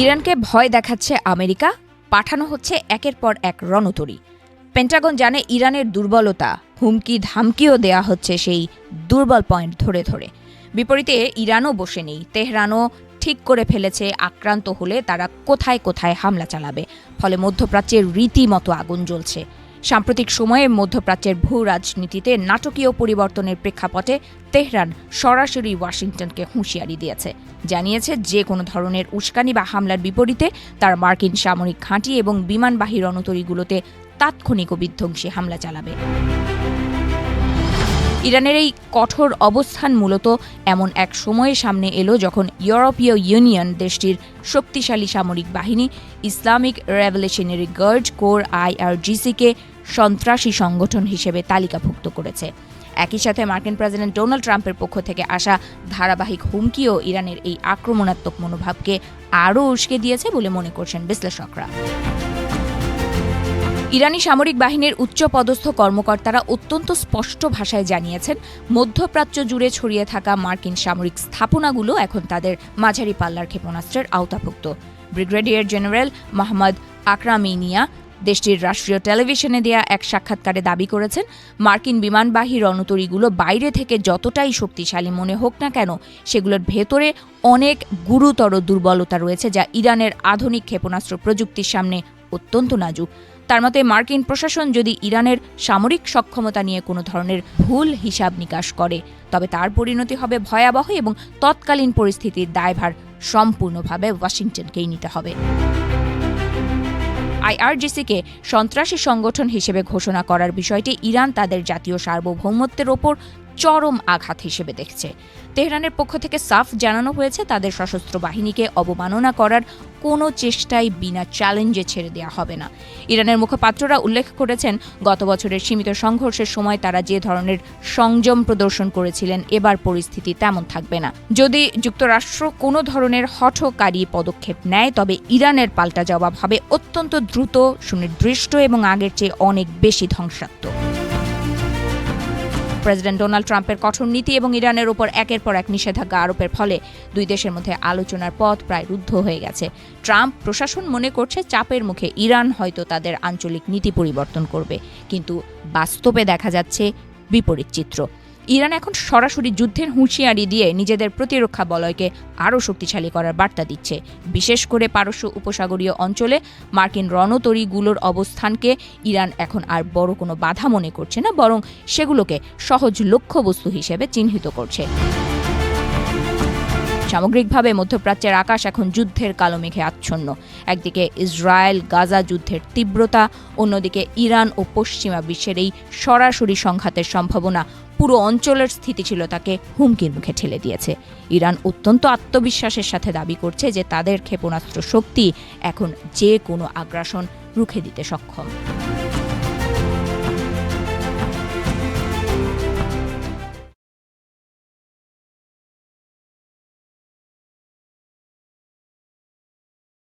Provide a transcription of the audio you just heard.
ইরানকে ভয় দেখাচ্ছে আমেরিকা, পাঠানো হচ্ছে একের পর এক রণতরী। পেন্টাগন জানে ইরানের দুর্বলতা, হুমকি ধামকিও দেয়া হচ্ছে সেই দুর্বল পয়েন্ট ধরে ধরে। বিপরীতে ইরানও বসে নেই, তেহরানও ঠিক করে ফেলেছে আক্রান্ত হলে তারা কোথায় কোথায় হামলা চালাবে। ফলে মধ্যপ্রাচ্যের রীতিমতো আগুন জ্বলছে। সাম্প্রতিক সময়ে মধ্যপ্রাচ্যের ভূ রাজনীতিতে নাটকীয় পরিবর্তনের প্রেক্ষাপটে তেহরান সরাসরি ওয়াশিংটনকে হুঁশিয়ারি দিয়েছে, জানিয়েছে যে কোনো ধরনের উস্কানি বা হামলার বিপরীতে তার মার্কিন সামরিক ঘাঁটি এবং বিমানবাহী রণতরীগুলোতে তাৎক্ষণিক ও বিধ্বংসী হামলা চালাবে। ইরানের এই কঠোর অবস্থান মূলত এমন এক সময়ে সামনে এলো যখন ইউরোপীয় ইউনিয়ন দেশটির শক্তিশালী সামরিক বাহিনী ইসলামিক রেভলিউশনারি গার্ড কোর IRGC-কে সন্ত্রাসী সংগঠন হিসেবে তালিকাভুক্ত করেছে। একই সাথে মার্কিন প্রেসিডেন্ট ডোনাল্ড ট্রাম্পের পক্ষ থেকে আসা ধারাবাহিক হুমকিও ইরানের এই আক্রমণাত্মক মনোভাবকে আরও উস্কে দিয়েছে বলে মনে করছেন বিশ্লেষকরা। ইরানি সামরিক বাহিনীর উচ্চপদস্থ কর্মকর্তারা অত্যন্ত স্পষ্ট ভাষায় জানিয়েছেন, মধ্যপ্রাচ্য জুড়ে ছড়িয়ে থাকা মার্কিন সামরিক স্থাপনাগুলো এখন তাদের মাঝারি পাল্লার ক্ষেপণাস্ত্রের আওতাভুক্ত। ব্রিগেডিয়ার জেনারেল মোহাম্মদ আকরামিনিয়া দেশটির রাষ্ট্রীয় টেলিভিশনে দেয়া এক সাক্ষাৎকারে দাবি করেছেন, মার্কিন বিমানবাহী রণতরীগুলো বাইরে থেকে যতটাই শক্তিশালী মনে হোক না কেন, সেগুলোর ভেতরে অনেক গুরুতর দুর্বলতা রয়েছে যা ইরানের আধুনিক ক্ষেপণাস্ত্র প্রযুক্তির সামনে অত্যন্ত নাজুক। তার মতে, মার্কিন প্রশাসন যদি ইরানের সামরিক সক্ষমতা নিয়ে কোনো ধরনের ভুল হিসাব নিকাশ করে, তবে তার পরিণতি হবে ভয়াবহ এবং তৎকালীন পরিস্থিতির দায়ভার সম্পূর্ণভাবে ওয়াশিংটনকেই নিতে হবে। IRGC-কে সন্ত্রাসী সংগঠন হিসেবে ঘোষণা করার বিষয়টি ইরান তাদের জাতীয় সার্বভৌমত্বের ওপর চরম আঘাত হিসেবে দেখছে। তেহরানের পক্ষ থেকে সাফ জানানো হয়েছে, তাদের সশস্ত্র বাহিনীকে অবমাননা করার কোনো চেষ্টাই বিনা চ্যালেঞ্জে ছেড়ে দেওয়া হবে না। ইরানের মুখপাত্ররা উল্লেখ করেছেন, গত বছরের সীমিত সংঘর্ষের সময় তারা যে ধরনের সংযম প্রদর্শন করেছিলেন, এবার পরিস্থিতি তেমন থাকবে না। যদি যুক্তরাষ্ট্র কোনো ধরনের হঠকারী পদক্ষেপ নেয়, তবে ইরানের পাল্টা জবাব হবে অত্যন্ত দ্রুত, সুনির্দিষ্ট এবং আগের চেয়ে অনেক বেশি ধ্বংসাত্মক। প্রেসিডেন্ট ডোনাল্ড ট্রাম্পের কঠোর নীতি এবং ইরানের ওপর একের পর এক নিষেধাজ্ঞা আরোপের ফলে দুই দেশের মধ্যে আলোচনার পথ প্রায় রুদ্ধ হয়ে গেছে। ট্রাম্প প্রশাসন মনে করছে চাপের মুখে ইরান হয়তো তাদের আঞ্চলিক নীতি পরিবর্তন করবে, কিন্তু বাস্তবে দেখা যাচ্ছে বিপরীত চিত্র। ইরান এখন সরাসরি যুদ্ধের হুঁশিয়ারি দিয়ে নিজেদের প্রতিরক্ষা বলয়কে আরও শক্তিশালী করার বার্তা দিচ্ছে। বিশেষ করে পারস্য উপসাগরীয় অঞ্চলে মার্কিন রণতরীগুলোর অবস্থানকে ইরান এখন আর বড় কোনো বাধা মনে করছে না, বরং সেগুলোকে সহজ লক্ষ্যবস্তু হিসেবে চিহ্নিত করছে। সামগ্রিকভাবে মধ্যপ্রাচ্যের আকাশ এখন যুদ্ধের কালো মেঘে আচ্ছন্ন। একদিকে ইসরায়েল গাজা যুদ্ধের তীব্রতা, অন্যদিকে ইরান ও পশ্চিমা বিশ্বের এই সরাসরি সংঘাতের সম্ভাবনা পুরো অঞ্চলের স্থিতিশীলতাকে হুমকির মুখে ঠেলে দিয়েছে। ইরান অত্যন্ত আত্মবিশ্বাসের সাথে দাবি করছে যে তাদের ক্ষেপণাস্ত্র শক্তি এখন যে কোনো আগ্রাসন রুখে দিতে সক্ষম।